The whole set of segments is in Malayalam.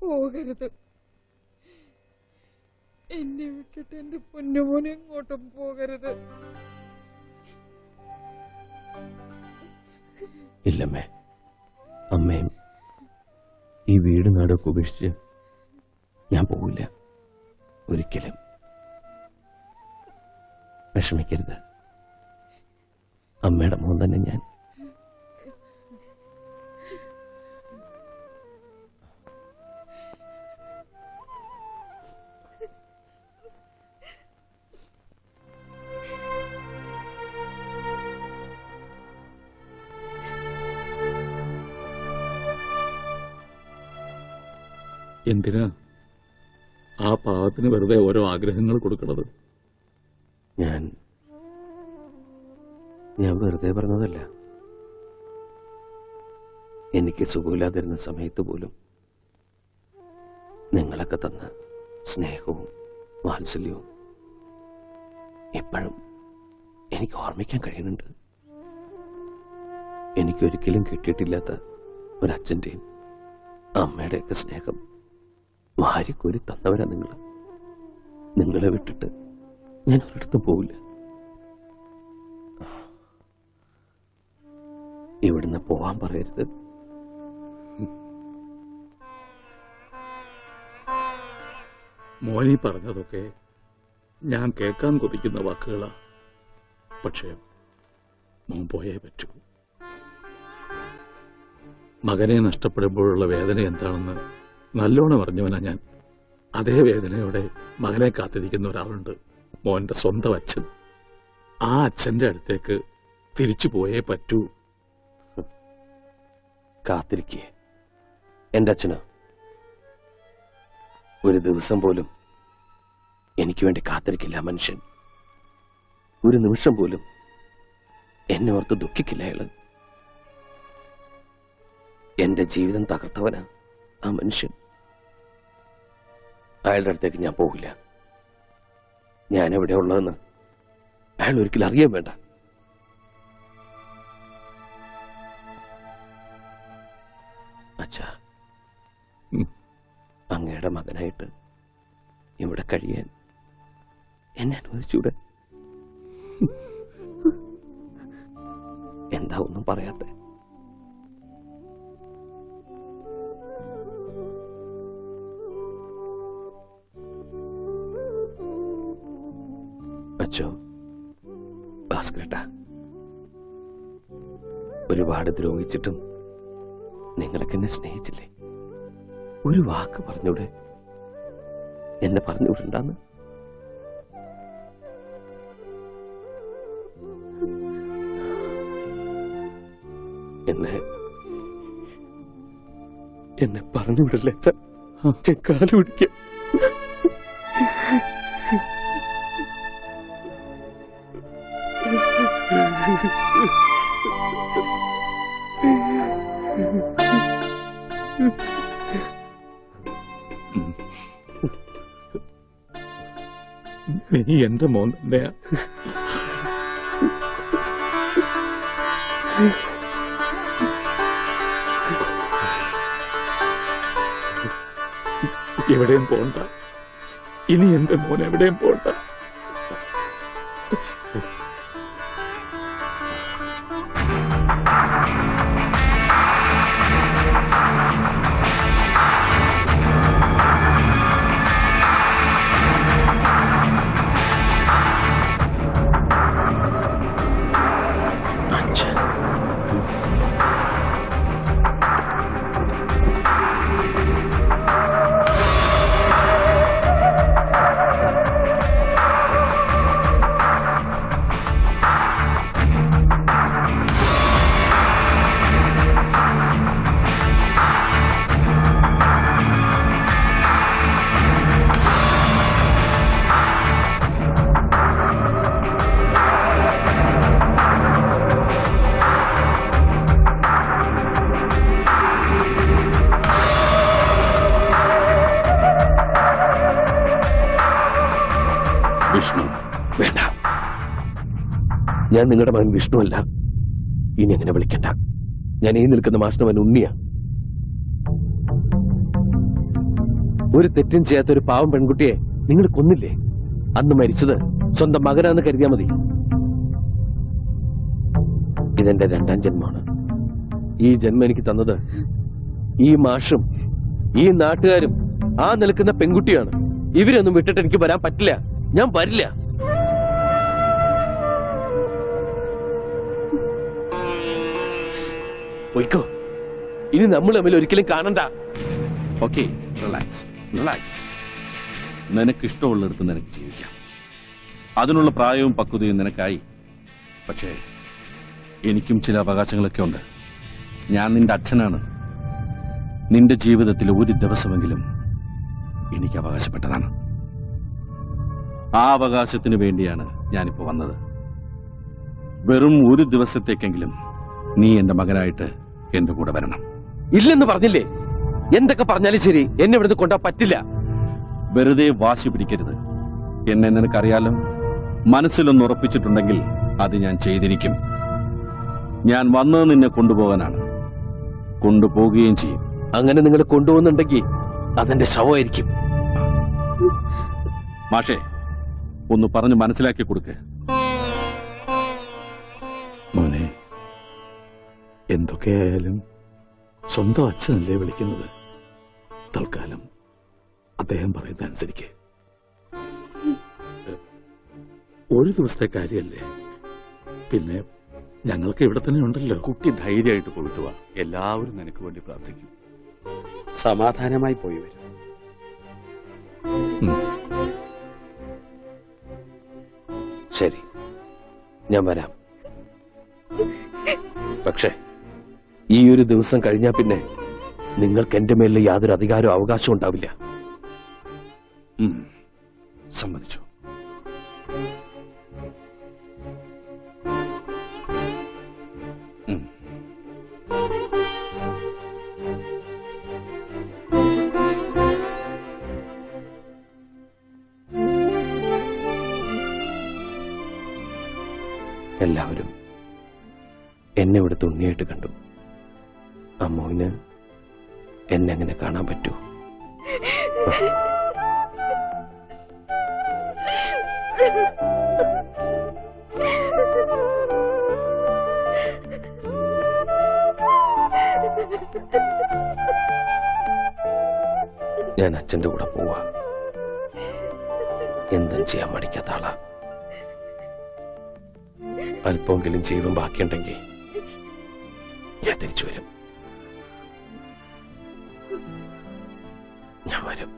പോകരുത്. എന്നെ വിട്ടിട്ട് എന്റെ പൊന്നുമോനെ എങ്ങോട്ടും പോകരുത്. ഇല്ലമ്മേ, അമ്മയും ഈ വീട് നാടൊക്കെ ഉപേക്ഷിച്ച് ഞാൻ പോവില്ല ഒരിക്കലും. വിഷമിക്കരുത്, അമ്മയുടെ മോൻ തന്നെ ഞാൻ. എന്തിനാ ആ പാവത്തിന് വെറുതെ ഓരോ ആഗ്രഹങ്ങൾ കൊടുക്കണത്? ഞാൻ വെറുതെ പറഞ്ഞതല്ല. എനിക്ക് സുഖമില്ലാതിരുന്ന സമയത്ത് പോലും നിങ്ങളൊക്കെ തന്ന സ്നേഹവും വാത്സല്യവും ഇപ്പോഴും എനിക്ക് ഓർമ്മിക്കാൻ കഴിയുന്നുണ്ട്. എനിക്കൊരിക്കലും കിട്ടിയിട്ടില്ലാത്ത ഒരച്ഛൻ്റെയും അമ്മയുടെയൊക്കെ സ്നേഹം വാരിക്കോരി തന്നവരാ നിങ്ങൾ. നിങ്ങളെ വിട്ടിട്ട് ഞാൻ ഒരിടത്തും പോവില്ല. ഇവിടുന്ന് പോവാൻ പറയരുത്. മോനി പറഞ്ഞതൊക്കെ ഞാൻ കേൾക്കാൻ കൊതിക്കുന്ന വാക്കുകളാ. പക്ഷേ മോൻ പോയേ പറ്റൂ. മകനെ നഷ്ടപ്പെടുമ്പോഴുള്ള വേദന എന്താണെന്ന് നല്ലോണം അറിഞ്ഞവനാ ഞാൻ. അതേ വേദനയോടെ മകനെ കാത്തിരിക്കുന്ന ഒരാളുണ്ട്, മോന്റെ സ്വന്തം അച്ഛൻ. ആ അച്ഛന്റെ അടുത്തേക്ക് തിരിച്ചു പോയേ പറ്റൂ. കാത്തിരിക്കേ എന്റെ അച്ഛനോ? ഒരു ദിവസം പോലും എനിക്ക് വേണ്ടി കാത്തിരിക്കില്ല മനുഷ്യൻ. ഒരു നിമിഷം പോലും എന്നെ ഓർത്ത് ദുഃഖിക്കില്ല അയാള്. എന്റെ ജീവിതം തകർത്തവനാ ആ മനുഷ്യൻ. അയാളുടെ അടുത്തേക്ക് ഞാൻ പോകില്ല. ഞാൻ എവിടെ ഉള്ളതെന്ന് അയാൾ ഒരിക്കലും അറിയാൻ വേണ്ട. അച്ഛാ, അങ്ങയുടെ മകനായിട്ട് ഇവിടെ കഴിയാൻ എന്നെ അനുവദിച്ചൂടെ? എന്താ ഒന്നും പറയാത്തെ? അച്ഛോ, ഭാസ്കരേട്ടാ, ഒരുപാട് ദ്രോഹിച്ചിട്ടും നിങ്ങളൊക്കെ എന്നെ സ്നേഹിച്ചില്ലേ? ഒരു വാക്ക് പറഞ്ഞൂടെ? എന്നെ പറഞ്ഞുവിടണ്ടെന്ന്. എന്നെ പറഞ്ഞുവിടല്ലേ അച്ഛൻ? കാല് പിടിക്കാം. നീ എന്റെ മോൻ തന്നെയാ. എവിടെയും പോണ്ട. ഇനി എന്റെ മോൻ എവിടെയും പോണ്ട. വിഷ്ണു വേണ്ട. ഞാൻ നിങ്ങളുടെ മകൻ വിഷ്ണു അല്ല. ഇനി അങ്ങനെ വിളിക്കണ്ട. ഞാൻ ഈ നിൽക്കുന്ന മാഷ്ടവൻ ഉണ്ണിയാ. ഒരു തെറ്റും ചെയ്യാത്ത ഒരു പാവം പെൺകുട്ടിയെ നിങ്ങൾ കൊന്നില്ലേ? അന്ന് മരിച്ചത് സ്വന്തം മകനാന്ന് കരുതിയാ മതി. ഇതെന്റെ 2ാം ജന്മമാണ്. ഈ ജന്മം എനിക്ക് തന്നത് ഈ മാഷും ഈ നാട്ടുകാരും ആ നിൽക്കുന്ന പെൺകുട്ടിയാണ്. ഇവരൊന്നും വിട്ടിട്ട് എനിക്ക് വരാൻ പറ്റില്ല. ഞാൻ വരില്ല. പോയിക്കോ. ഇനി നമ്മൾ തമ്മിൽ ഒരിക്കലും കാണണ്ട. Okay, relax relax. നിനക്ക് ഇഷ്ടമുള്ളിടത്ത് നിനക്ക് ജീവിക്കാം. അതിനുള്ള പ്രായവും പക്വതയും നിനക്കായി. പക്ഷേ എനിക്കും ചില അവകാശങ്ങളൊക്കെ ഉണ്ട്. ഞാൻ നിന്റെ അച്ഛനാണ്. നിന്റെ ജീവിതത്തിൽ ഒരു ദിവസമെങ്കിലും എനിക്ക് അവകാശപ്പെട്ടതാണ്. ആ അവകാശത്തിന് വേണ്ടിയാണ് ഞാനിപ്പോ വന്നത്. വെറും ഒരു ദിവസത്തേക്കെങ്കിലും നീ എന്റെ മകനായിട്ട് എന്റെ കൂടെ വരണം. ഇല്ലെന്ന് പറഞ്ഞില്ലേ? എന്തൊക്കെ പറഞ്ഞാലും ശരി, എന്നെ ഇവിടുന്ന് കൊണ്ടാ പറ്റില്ല. വെറുതെ വാശി പിടിക്കരുത്. എന്നെ നിനക്കറിയാലോ. മനസ്സിലൊന്ന് ഉറപ്പിച്ചിട്ടുണ്ടെങ്കിൽ അത് ഞാൻ ചെയ്തിരിക്കും. ഞാൻ വന്നത് നിന്നെ കൊണ്ടുപോകാനാണ്. കൊണ്ടുപോകുകയും ചെയ്യും. അങ്ങനെ നിങ്ങൾ കൊണ്ടുപോകുന്നുണ്ടെങ്കിൽ അതെന്റെ ശവമായിരിക്കും. മാഷേ, ഒന്ന് പറഞ്ഞ് മനസ്സിലാക്കി കൊടുക്ക്. മോനെ, എന്തൊക്കെയായാലും സ്വന്തം അച്ഛനല്ലേ വിളിക്കുന്നത്. തൽക്കാലം അദ്ദേഹം പറയുന്ന അനുസരിക്ക്. ഒരു ദിവസത്തെ കാര്യമല്ലേ. പിന്നെ ഞങ്ങൾക്ക് ഇവിടെ തന്നെ ഉണ്ടല്ലോ. കുട്ടി ധൈര്യമായിട്ട് പോയിട്ട് വാ. എല്ലാവരും നിനക്ക് വേണ്ടി പ്രാർത്ഥിക്കും. സമാധാനമായി പോയി വരും. ശരി, ഞാൻ വരാം. പക്ഷേ ഈ ഒരു ദിവസം കഴിഞ്ഞാൽ പിന്നെ നിങ്ങൾക്ക് എന്റെ മേലിൽ യാതൊരു അധികാരവും അവകാശവും ഉണ്ടാവില്ല. സമ്മതിച്ചു. എല്ലാവരും എന്നെ ഇവിടെ ഉണ്ണിയായിട്ട് കണ്ടു. അമ്മുവിന് എന്നെ അങ്ങനെ കാണാൻ പറ്റൂ? ഞാൻ അച്ഛന്റെ കൂടെ പോവാ. എന്തും ചെയ്യാൻ മടിക്കാത്ത ആളാ. അല്പമെങ്കിലും ജീവൻ ബാക്കിയുണ്ടെങ്കിൽ ഞാൻ തിരിച്ചു വരും. ഞാൻ വരും.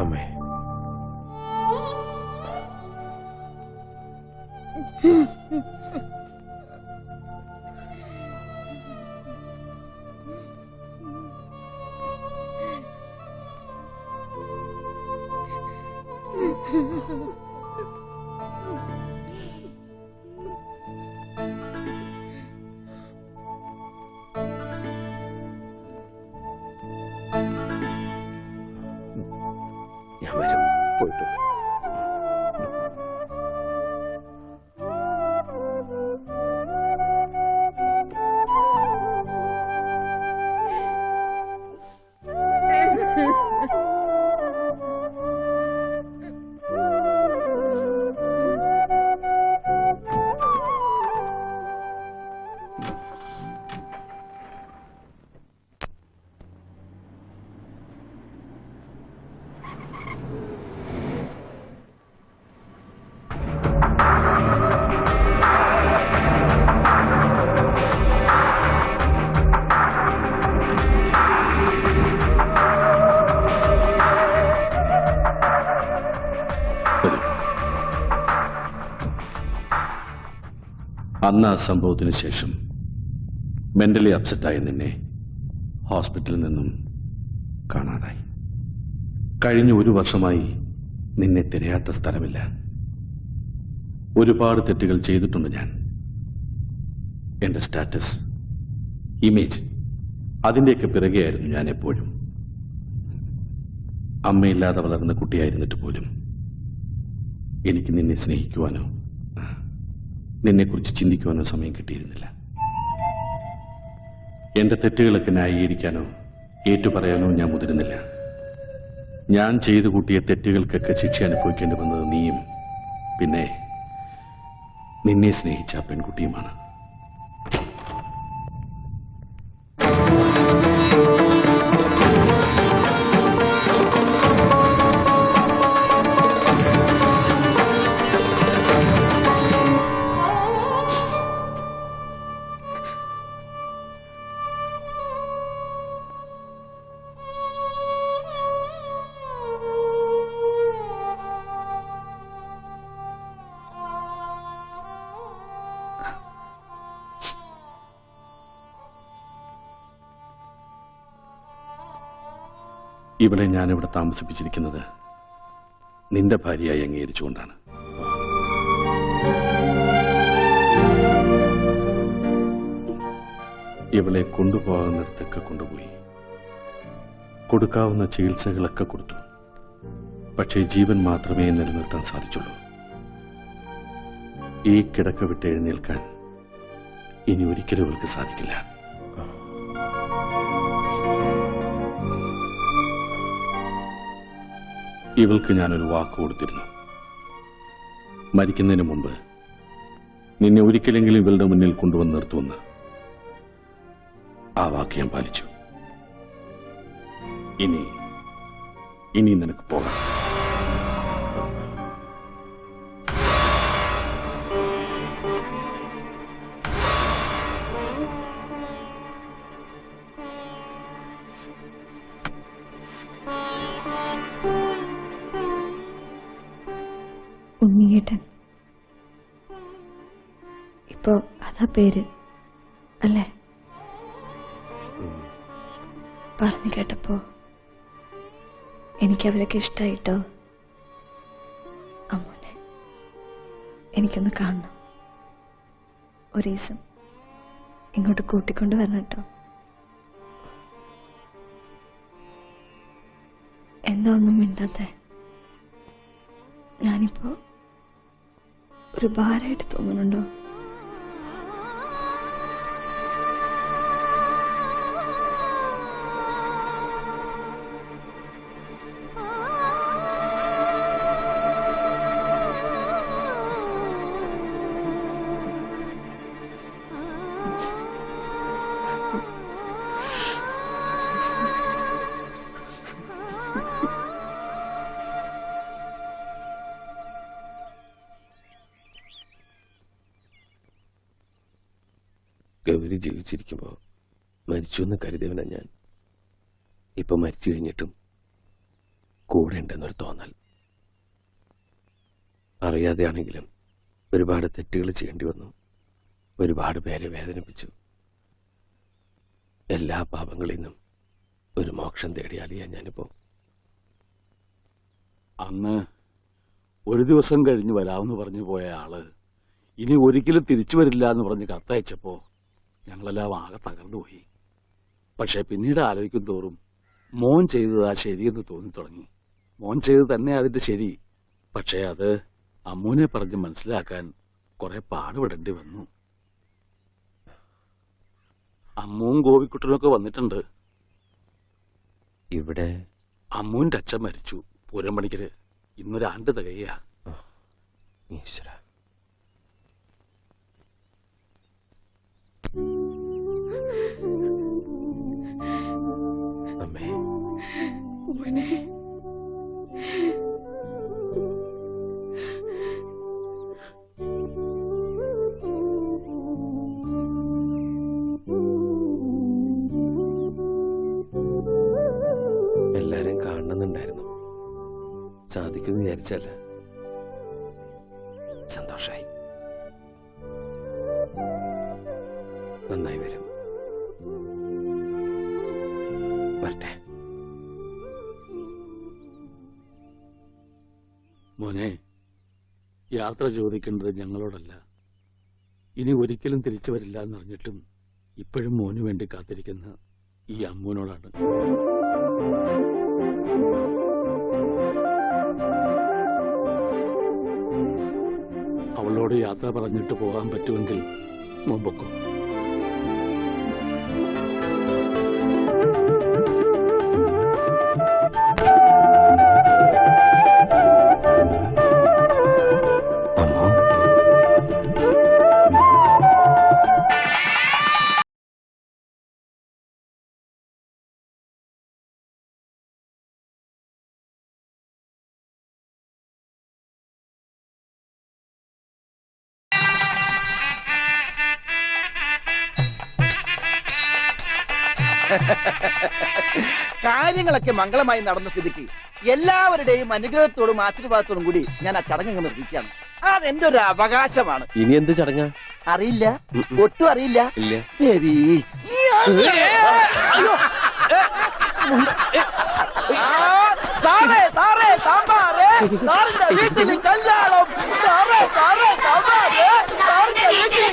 അമ്മേ, ഞാൻ വരും. പോയിട്ട് അന്ന് ആ സംഭവത്തിന് ശേഷം മെന്റലി അപ്സെറ്റായ നിന്നെ ഹോസ്പിറ്റലിൽ നിന്നും കാണാതായി. കഴിഞ്ഞ 1 വർഷമായി നിന്നെ തിരയാത്ത സ്ഥലമില്ല. ഒരുപാട് തെറ്റുകൾ ചെയ്തിട്ടുണ്ട് ഞാൻ. എന്റെ സ്റ്റാറ്റസ്, ഇമേജ്, അതിന്റെയൊക്കെ പിറകെയായിരുന്നു ഞാൻ എപ്പോഴും. അമ്മയില്ലാതെ വളർന്ന കുട്ടിയായിരുന്നിട്ട് പോലും എനിക്ക് നിന്നെ സ്നേഹിക്കുവാനോ നിന്നെക്കുറിച്ച് ചിന്തിക്കുവാനോ സമയം കിട്ടിയിരുന്നില്ല. എന്റെ തെറ്റുകളൊക്കെ ന്യായീകരിക്കാനോ ഏറ്റുപറയാനോ ഞാൻ മുതിരുന്നില്ല. ഞാൻ ചെയ്തു കൂട്ടിയ തെറ്റുകൾക്കൊക്കെ ശിക്ഷ അനുഭവിക്കേണ്ടി വന്നത് നീയും പിന്നെ നിന്നെ സ്നേഹിച്ച ആ പെൺകുട്ടിയുമാണ്. ഇവളെ ഞാനിവിടെ താമസിപ്പിച്ചിരിക്കുന്നത് നിന്റെ ഭാര്യയായി അംഗീകരിച്ചുകൊണ്ടാണ്. ഇവളെ കൊണ്ടുപോകുന്നിടത്തൊക്കെ കൊണ്ടുപോയി കൊടുക്കാവുന്ന ചികിത്സകളൊക്കെ കൊടുത്തു. പക്ഷേ ജീവൻ മാത്രമേ നിലനിർത്താൻ സാധിച്ചുള്ളൂ. ഈ കിടക്ക വിട്ട് എഴുന്നേൽക്കാൻ ഇനി ഒരിക്കലും ഇവൾക്ക് സാധിക്കില്ല. ഇവൾക്ക് ഞാനൊരു വാക്ക് കൊടുത്തിരുന്നു. മരിക്കുന്നതിന് മുമ്പ് നിന്നെ ഒരിക്കലെങ്കിലും ഇവളുടെ മുന്നിൽ കൊണ്ടുവന്ന് നിർത്തുമെന്ന്. ആ വാക്ക് ഞാൻ പാലിച്ചു. ഇനി നിനക്ക് പോകാം. ഉണ്ണിയേട്ടൻ, ഇപ്പോ അതാ പേര് അല്ലേ? പറഞ്ഞു കേട്ടപ്പോ എനിക്കവരൊക്കെ ഇഷ്ടായിട്ടോ. അമ്മോനെ എനിക്കൊന്ന് കാണണം. ഒരു ദിവസം ഇങ്ങോട്ട് കൂട്ടിക്കൊണ്ട് വരണം കേട്ടോ. എന്താ ഒന്നും മിണ്ടാത്തെ? ഞാനിപ്പോ ഒരു ഭാരമായിട്ട് തോന്നുന്നുണ്ടോ? ഗൗരി ജീവിച്ചിരിക്കുമ്പോൾ മരിച്ചു എന്ന് കരുതിയവനാ ഞാൻ. ഇപ്പൊ മരിച്ചു കഴിഞ്ഞിട്ടും കൂടെ ഉണ്ടെന്നൊരു തോന്നൽ. അറിയാതെയാണെങ്കിലും ഒരുപാട് തെറ്റുകൾ ചെയ്യേണ്ടി വന്നു. ഒരുപാട് പേരെ വേദനിപ്പിച്ചു. എല്ലാ പാപങ്ങളിൽ നിന്നും ഒരു മോക്ഷം തേടിയാലിയാ ഞാനിപ്പോ. അന്ന് ഒരു ദിവസം കഴിഞ്ഞ് വരാമെന്ന് പറഞ്ഞു പോയ ആള് ഇനി ഒരിക്കലും തിരിച്ചു വരില്ല എന്ന് പറഞ്ഞ് കത്തയച്ചപ്പോ ഞങ്ങളെല്ലാം ആകെ തകർന്നുപോയി. പക്ഷെ പിന്നീട് ആലോചിക്കും തോറും മോൻ ചെയ്തതാ ശരിയെന്ന് തോന്നി തുടങ്ങി. മോൻ ചെയ്ത് തന്നെ അതിന്റെ ശരി. പക്ഷേ അത് അമ്മൂനെ പറഞ്ഞ് മനസ്സിലാക്കാൻ കുറെ പാടുപെടേണ്ടി വന്നു. അമ്മുവും ഗോപിക്കുട്ടനൊക്കെ വന്നിട്ടുണ്ട്. ഇവിടെ അമ്മൂന്റെ അച്ഛൻ മരിച്ചു പൂരം പണിക്കര്. ഇന്നൊരാണ്ട് തികയ. ഈശ്വര, അമ്മേ. മോനെ, എല്ലാരും കാണണമെന്നുണ്ടായിരുന്നു. സാധിക്കുമെന്ന് വിചാരിച്ചല്ല. സന്തോഷായി. നന്നായി വരും. വരട്ടെ. മോനെ, യാത്ര ചോദിക്കേണ്ടത് ഞങ്ങളോടല്ല. ഇനി ഒരിക്കലും തിരിച്ചു വരില്ല എന്നറിഞ്ഞിട്ടും ഇപ്പോഴും മോനു വേണ്ടി കാത്തിരിക്കുന്ന ഈ അമ്മൂനോടാണ്. അവളോട് യാത്ര പറഞ്ഞിട്ട് പോകാൻ പറ്റുമെങ്കിൽ മോൻ പൊക്കോ. കാര്യങ്ങളൊക്കെ മംഗളമായി നടന്ന സ്ഥിതിക്ക് എല്ലാവരുടെയും അനുഗ്രഹത്തോടും ആശീർവാദത്തോടും കൂടി ഞാൻ ആ ചടങ്ങ് നിർവഹിക്കുകയാണ്. അതെന്റെ ഒരു അവകാശമാണ്. ഇനി എന്ത് ചടങ്ങാ? അറിയില്ല, ഒട്ടും അറിയില്ല. ഇല്ല. ദേവി സാറേ സാറേ സാമ്പാറേ സാറിന്റെ വീട്ടിൽ കല്യാണം